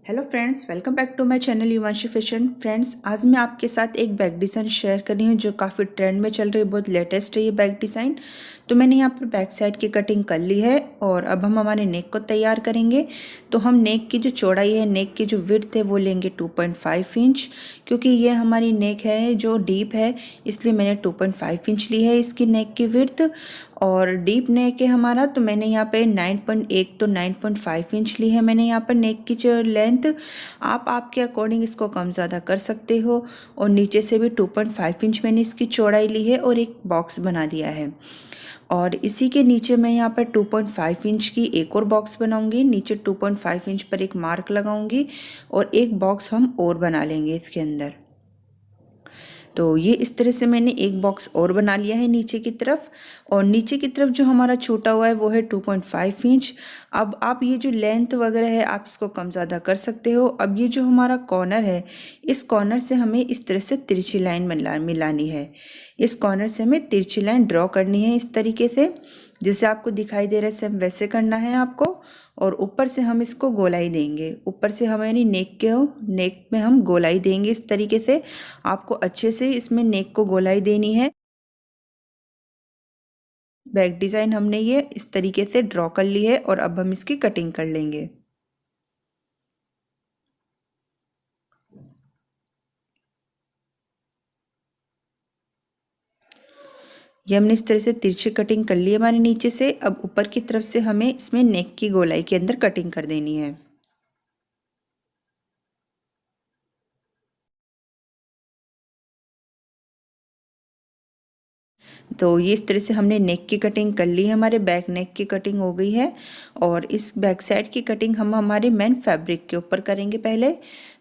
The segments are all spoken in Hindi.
Hello friends, welcome back to my channel Yuvanshi fashion. Friends, आज मैं आपके साथ एक बैग डिज़ाइन शेयर कर रही हूँ जो काफ़ी ट्रेंड में चल रही है, बहुत लेटेस्ट है ये बैग डिज़ाइन। तो मैंने यहाँ पर बैक साइड की कटिंग कर ली है और अब हम हमारे नेक को तैयार करेंगे। तो हम नेक की जो चौड़ाई है, नेक की जो विड्थ है वो लेंगे 2.5 इंच, क्योंकि ये हमारी नेक है जो डीप है, इसलिए मैंने 2.5 इंच ली है इसकी नेक की विड्थ। और डीप नेक है हमारा, तो मैंने यहाँ पे 9.1 तो 9.5 इंच ली है मैंने यहाँ पर नेक की जो लेंथ। आप आपके अकॉर्डिंग इसको कम ज़्यादा कर सकते हो। और नीचे से भी 2.5 इंच मैंने इसकी चौड़ाई ली है और एक बॉक्स बना दिया है। और इसी के नीचे मैं यहाँ पर 2.5 इंच की एक और बॉक्स बनाऊंगी। नीचे 2.5 इंच पर एक मार्क लगाऊंगी और एक बॉक्स हम और बना लेंगे इसके अंदर। तो ये इस तरह से मैंने एक बॉक्स और बना लिया है नीचे की तरफ। और नीचे की तरफ जो हमारा छूटा हुआ है वो है 2.5 इंच। अब आप ये जो लेंथ वगैरह है आप इसको कम ज़्यादा कर सकते हो। अब ये जो हमारा कॉर्नर है, इस कॉर्नर से हमें इस तरह से तिरछी लाइन मिलानी है। इस कॉर्नर से हमें तिरछी लाइन ड्रॉ करनी है इस तरीके से, जैसे आपको दिखाई दे रहा है सेम वैसे करना है आपको। और ऊपर से हम इसको गोलाई देंगे, ऊपर से हमारी नेक में हम गोलाई देंगे इस तरीके से। आपको अच्छे से इसमें नेक को गोलाई देनी है। बैक डिज़ाइन हमने ये इस तरीके से ड्रॉ कर ली है और अब हम इसकी कटिंग कर लेंगे। ये हमने इस तरह से तिरछी कटिंग कर ली है हमारे नीचे से। अब ऊपर की तरफ से हमें इसमें नेक की गोलाई के अंदर कटिंग कर देनी है। तो ये इस तरह से हमने नेक की कटिंग कर ली है, हमारे बैक नेक की कटिंग हो गई है। और इस बैक साइड की कटिंग हम हमारे मेन फैब्रिक के ऊपर करेंगे पहले।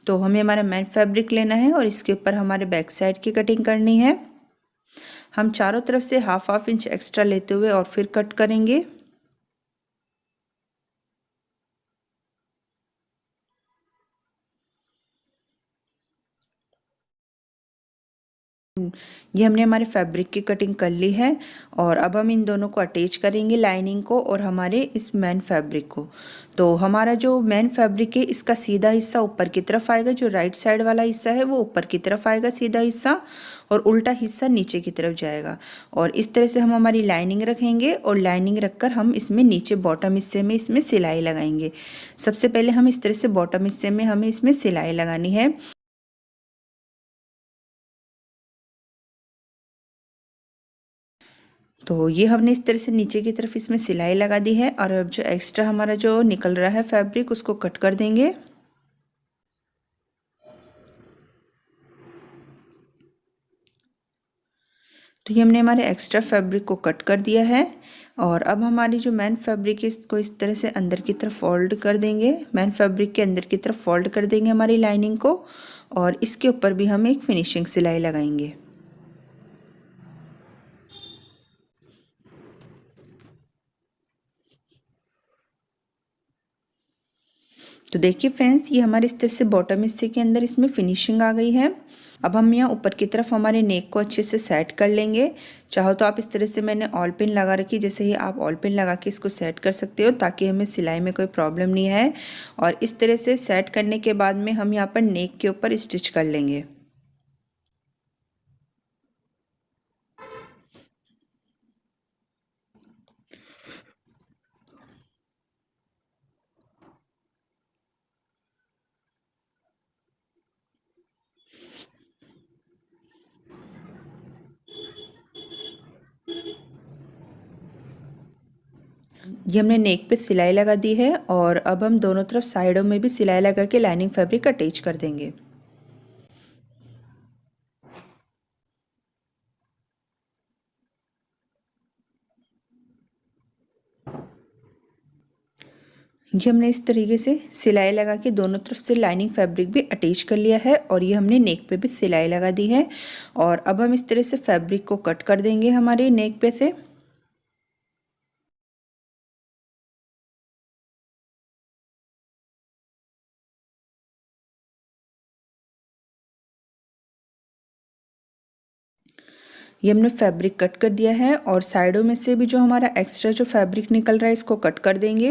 तो हमें हमारा मेन फैब्रिक लेना है और इसके ऊपर हमारे बैक साइड की कटिंग करनी है। हम चारों तरफ से हाफ हाफ इंच एक्स्ट्रा लेते हुए और फिर कट करेंगे। ये हमने हमारे फैब्रिक की कटिंग कर ली है। और अब हम इन दोनों को अटैच करेंगे, लाइनिंग को और हमारे इस मेन फैब्रिक को। तो हमारा जो मेन फैब्रिक है इसका सीधा हिस्सा ऊपर की तरफ आएगा, जो राइट साइड वाला हिस्सा है वो ऊपर की तरफ आएगा सीधा हिस्सा, और उल्टा हिस्सा नीचे की तरफ जाएगा। और इस तरह से हम हमारी लाइनिंग रखेंगे और लाइनिंग रखकर हम इसमें नीचे बॉटम हिस्से में इसमें सिलाई लगाएंगे। सबसे पहले हम इस तरह से बॉटम हिस्से में हमें इसमें सिलाई लगानी है। तो ये हमने इस तरह से नीचे की तरफ इसमें सिलाई लगा दी है। और अब जो एक्स्ट्रा हमारा जो निकल रहा है फैब्रिक उसको कट कर देंगे। तो ये हमने हमारे एक्स्ट्रा फैब्रिक को कट कर दिया है। और अब हमारी जो मेन फैब्रिक है इसको इस तरह से अंदर की तरफ फोल्ड कर देंगे, मेन फैब्रिक के अंदर की तरफ फोल्ड कर देंगे हमारी लाइनिंग को। और इसके ऊपर भी हम एक फिनिशिंग सिलाई लगाएंगे। तो देखिए फ्रेंड्स, ये हमारे इस तरह से बॉटम हिस्से के अंदर इसमें फिनिशिंग आ गई है। अब हम यहाँ ऊपर की तरफ हमारे नेक को अच्छे से सेट कर लेंगे। चाहो तो आप इस तरह से, मैंने ऑल पिन लगा रखी, जैसे ही आप ऑल पिन लगा के इसको सेट कर सकते हो ताकि हमें सिलाई में कोई प्रॉब्लम नहीं है। और इस तरह से सेट करने के बाद में हम यहाँ पर नेक के ऊपर स्टिच कर लेंगे। ये हमने नेक पे सिलाई लगा दी है और अब हम दोनों तरफ साइडों में भी सिलाई लगा के लाइनिंग फैब्रिक अटैच कर देंगे। ये हमने इस तरीके से सिलाई लगा के दोनों तरफ से लाइनिंग फैब्रिक भी अटैच कर लिया है। और ये हमने नेक पे भी सिलाई लगा दी है। और अब हम इस तरह से फैब्रिक को कट कर देंगे हमारे नेक पे से। ये हमने फैब्रिक कट कर दिया है और साइडों में से भी जो हमारा एक्स्ट्रा जो फैब्रिक निकल रहा है इसको कट कर देंगे।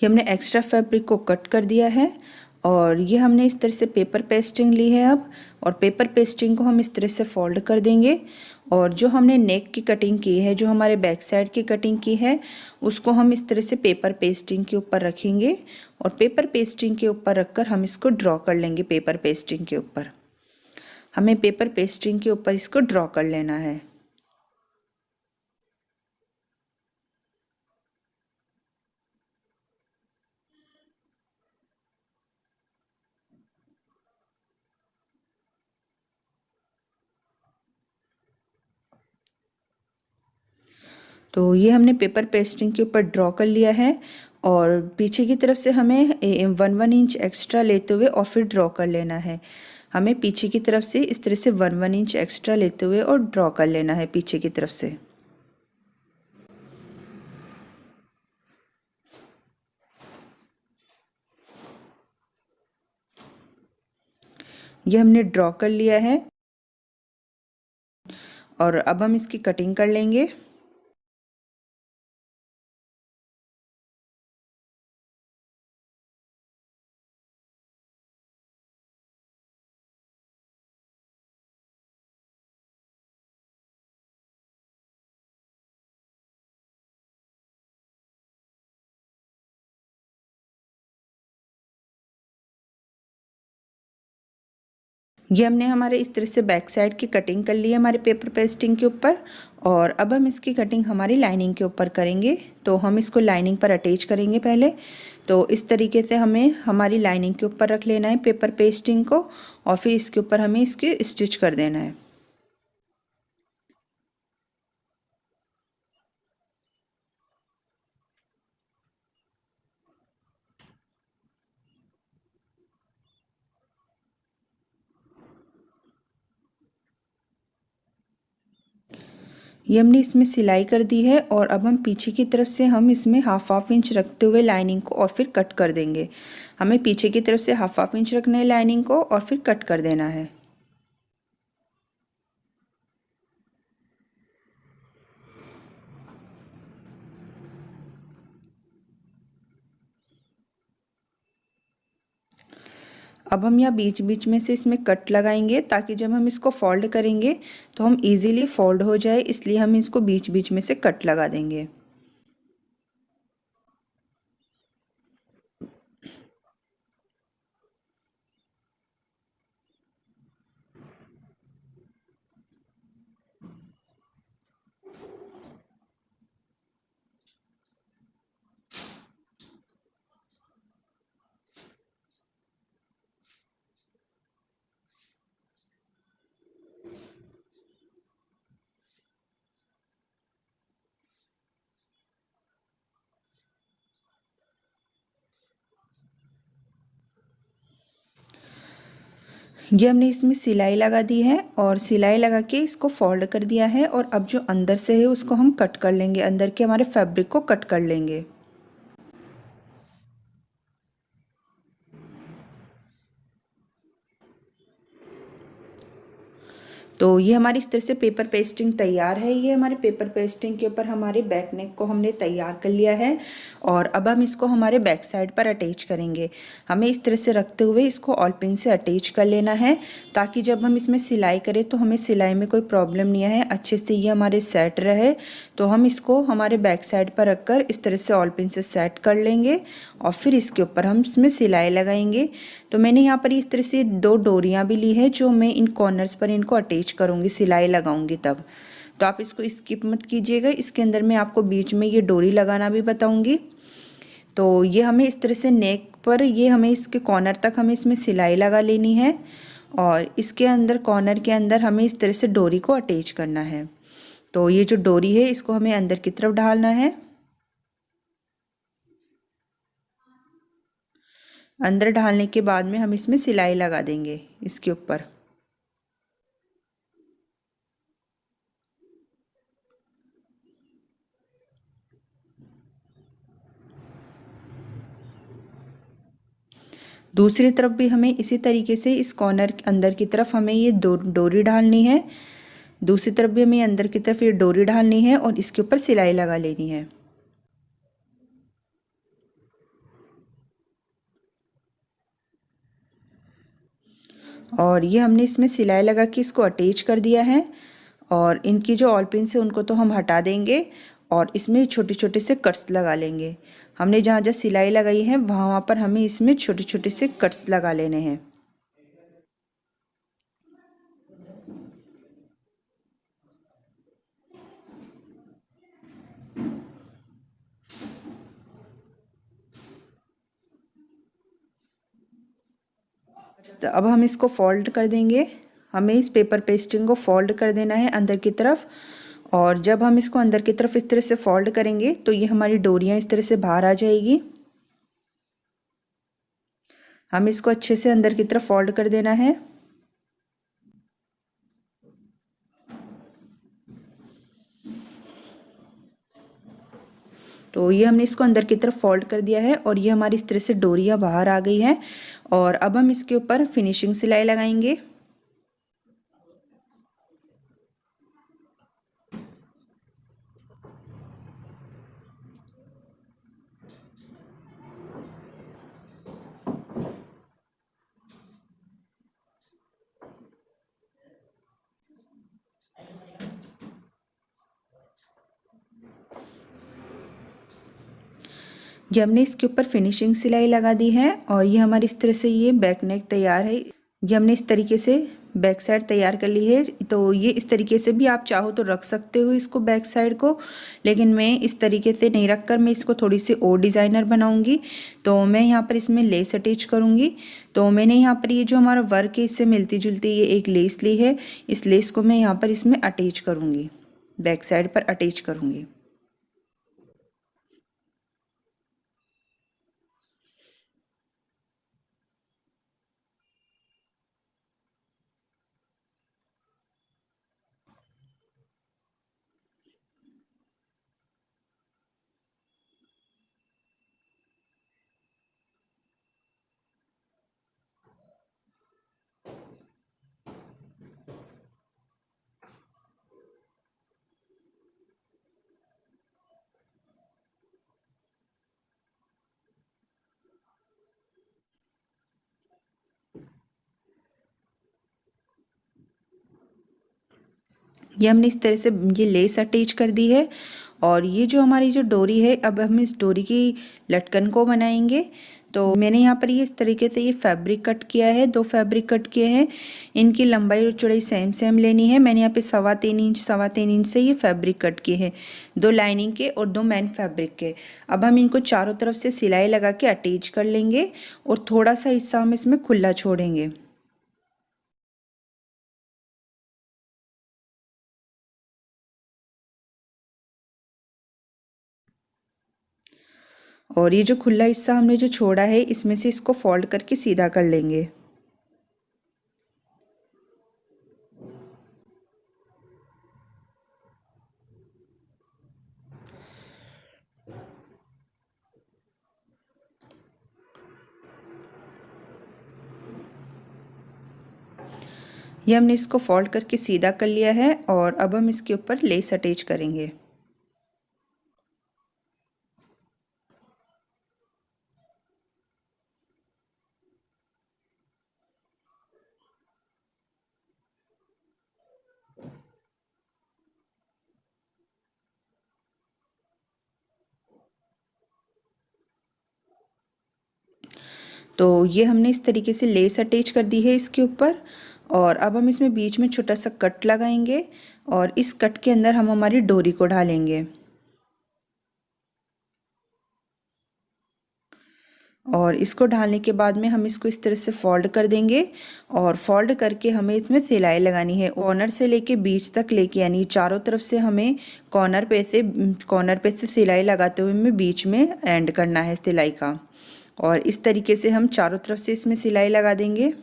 ये हमने एक्स्ट्रा फैब्रिक को कट कर दिया है और ये हमने इस तरह से पेपर पेस्टिंग ली है अब, और पेपर पेस्टिंग को हम इस तरह से फोल्ड कर देंगे और जो हमने नेक की कटिंग की है, जो हमारे बैक साइड की कटिंग की है, उसको हम इस तरह से पेपर पेस्टिंग के ऊपर रखेंगे और पेपर पेस्टिंग के ऊपर रखकर हम इसको ड्रॉ कर लेंगे। पेपर पेस्टिंग के ऊपर हमें पेपर पेस्टिंग के ऊपर इसको ड्रॉ कर लेना है। तो ये हमने पेपर पेस्टिंग के ऊपर ड्रॉ कर लिया है और पीछे की तरफ से हमें 1 इंच एक्स्ट्रा लेते हुए और फिर ड्रॉ कर लेना है। हमें पीछे की तरफ से इस तरह से 1 इंच एक्स्ट्रा लेते हुए और ड्रॉ कर लेना है पीछे की तरफ से। ये हमने ड्रॉ कर लिया है और अब हम इसकी कटिंग कर लेंगे। ये हमने हमारे इस तरह से बैक साइड की कटिंग कर ली है हमारे पेपर पेस्टिंग के ऊपर, और अब हम इसकी कटिंग हमारी लाइनिंग के ऊपर करेंगे। तो हम इसको लाइनिंग पर अटैच करेंगे पहले। तो इस तरीके से हमें हमारी लाइनिंग के ऊपर रख लेना है पेपर पेस्टिंग को और फिर इसके ऊपर हमें इसके स्टिच कर देना है। ये हमने इसमें सिलाई कर दी है और अब हम पीछे की तरफ से हम इसमें हाफ इंच रखते हुए लाइनिंग को और फिर कट कर देंगे। हमें पीछे की तरफ से हाफ इंच रखना है लाइनिंग को और फिर कट कर देना है। अब हम यहाँ बीच बीच में से इसमें कट लगाएंगे ताकि जब हम इसको फोल्ड करेंगे तो हम इजीली फोल्ड हो जाए, इसलिए हम इसको बीच बीच में से कट लगा देंगे। ये हमने इसमें सिलाई लगा दी है और सिलाई लगा के इसको फोल्ड कर दिया है, और अब जो अंदर से है उसको हम कट कर लेंगे, अंदर के हमारे फैब्रिक को कट कर लेंगे। तो ये हमारी इस तरह से पेपर पेस्टिंग तैयार है। ये हमारे पेपर पेस्टिंग के ऊपर हमारे बैक नेक को हमने तैयार कर लिया है और अब हम इसको हमारे बैक साइड पर अटैच करेंगे। हमें इस तरह से रखते हुए इसको ऑल पिन से अटैच कर लेना है ताकि जब हम इसमें सिलाई करें तो हमें सिलाई में कोई प्रॉब्लम नहीं है, अच्छे से ये हमारे सेट रहे। तो हम इसको हमारे बैक साइड पर रखकर इस तरह से ऑल पिन से सेट कर लेंगे और फिर इसके ऊपर हम इसमें सिलाई लगाएंगे। तो मैंने यहाँ पर इस तरह से 2 डोरियाँ भी ली है जो मैं इन कॉर्नर्स पर इनको अटैच करूंगी, सिलाई लगाऊंगी तब। तो आप इसको स्किप मत कीजिएगा, इसके अंदर मैं आपको बीच में ये डोरी लगाना भी बताऊंगी। तो ये हमें इस तरह से नेक पर ये हमें इसके कॉर्नर तक हमें इसमें सिलाई लगा लेनी है और इसके अंदर कॉर्नर के अंदर हमें इस तरह से डोरी को अटैच करना है। तो ये जो डोरी है इसको हमें अंदर की तरफ ढालना है। अंदर ढालने के बाद में हम इसमें सिलाई लगा देंगे इसके ऊपर। दूसरी तरफ भी हमें इसी तरीके से इस कॉर्नर अंदर की तरफ हमें ये डोरी डालनी है। दूसरी तरफ भी हमें अंदर की तरफ ये डोरी डालनी है और इसके ऊपर सिलाई लगा लेनी है। और ये हमने इसमें सिलाई लगा के इसको अटैच कर दिया है। और इनकी जो ऑल पिन्स है उनको तो हम हटा देंगे और इसमें छोटे छोटे से कट्स लगा लेंगे। हमने जहाँ जहाँ सिलाई लगाई है वहाँ पर हमें इसमें छोटे छोटे से कट्स लगा लेने हैं। अब हम इसको फोल्ड कर देंगे। हमें इस पेपर पेस्टिंग को फोल्ड कर देना है अंदर की तरफ। और जब हम इसको अंदर की तरफ इस तरह से फोल्ड करेंगे तो ये हमारी डोरियां इस तरह से बाहर आ जाएगी। हम इसको अच्छे से अंदर की तरफ फोल्ड कर देना है। तो ये हमने इसको अंदर की तरफ फोल्ड कर दिया है और ये हमारी इस तरह से डोरियां बाहर आ गई हैं। और अब हम इसके ऊपर फिनिशिंग सिलाई लगाएंगे। ये हमने इसके ऊपर फिनिशिंग सिलाई लगा दी है और ये हमारी इस तरह से ये बैक नेक तैयार है। ये हमने इस तरीके से बैक साइड तैयार कर ली है। तो ये इस तरीके से भी आप चाहो तो रख सकते हो इसको बैक साइड को, लेकिन मैं इस तरीके से नहीं रखकर मैं इसको थोड़ी सी और डिज़ाइनर बनाऊंगी। तो मैं यहाँ पर इसमें लेस अटैच करूँगी। तो मैंने यहाँ पर ये जो हमारा वर्क है इससे मिलती जुलती ये एक लेस ली है। इस लेस को मैं यहाँ पर इसमें अटैच करूँगी, बैक साइड पर अटैच करूँगी। ये हमने इस तरह से ये लेस अटैच कर दी है। और ये जो हमारी जो डोरी है अब हम इस डोरी की लटकन को बनाएंगे। तो मैंने यहाँ पर ये इस तरीके से ये फैब्रिक कट किया है, 2 फैब्रिक कट किए हैं। इनकी लंबाई और चौड़ाई सेम सेम लेनी है। मैंने यहाँ पे 3.25 इंच से ये फैब्रिक कट किए हैं, 2 लाइनिंग के और 2 मेन फैब्रिक के। अब हम इनको चारों तरफ से सिलाई लगा के अटैच कर लेंगे और थोड़ा सा हिस्सा हम इसमें खुला छोड़ेंगे। और ये जो खुला हिस्सा हमने जो छोड़ा है इसमें से इसको फोल्ड करके सीधा कर लेंगे। ये हमने इसको फोल्ड करके सीधा कर लिया है और अब हम इसके ऊपर लेस अटैच करेंगे। तो ये हमने इस तरीके से लेस अटैच कर दी है इसके ऊपर। और अब हम इसमें बीच में छोटा सा कट लगाएंगे और इस कट के अंदर हम हमारी डोरी को ढालेंगे। और इसको ढालने के बाद में हम इसको इस तरह से फोल्ड कर देंगे और फोल्ड करके हमें इसमें सिलाई लगानी है, कॉर्नर से लेके बीच तक लेके, यानी चारों तरफ से हमें कॉर्नर पे से सिलाई लगाते हुए हमें बीच में एंड करना है सिलाई का। और इस तरीके से हम चारों तरफ से इसमें सिलाई लगा देंगे।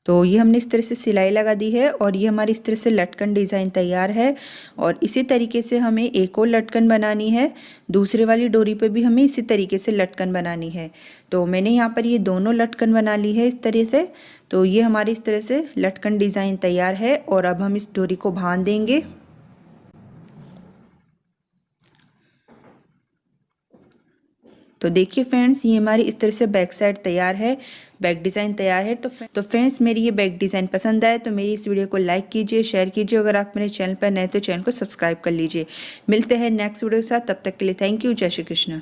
तो ये हमने इस तरह से सिलाई लगा दी है और ये हमारी इस तरह से लटकन डिज़ाइन तैयार है। और इसी तरीके से हमें एक और लटकन बनानी है, दूसरे वाली डोरी पे भी हमें इसी तरीके से लटकन बनानी है। तो मैंने यहाँ पर ये दोनों लटकन बना ली है इस तरह से। तो ये हमारी इस तरह से लटकन डिज़ाइन तैयार है और अब हम इस डोरी को बांध देंगे। तो देखिए फ्रेंड्स, ये हमारी इस तरह से बैक साइड तैयार है, बैक डिज़ाइन तैयार है। तो फ्रेंड्स, मेरी ये बैक डिज़ाइन पसंद आए तो मेरी इस वीडियो को लाइक कीजिए, शेयर कीजिए। अगर आप मेरे चैनल पर नए तो चैनल को सब्सक्राइब कर लीजिए। मिलते हैं नेक्स्ट वीडियो के साथ, तब तक के लिए थैंक यू। जय श्री कृष्ण।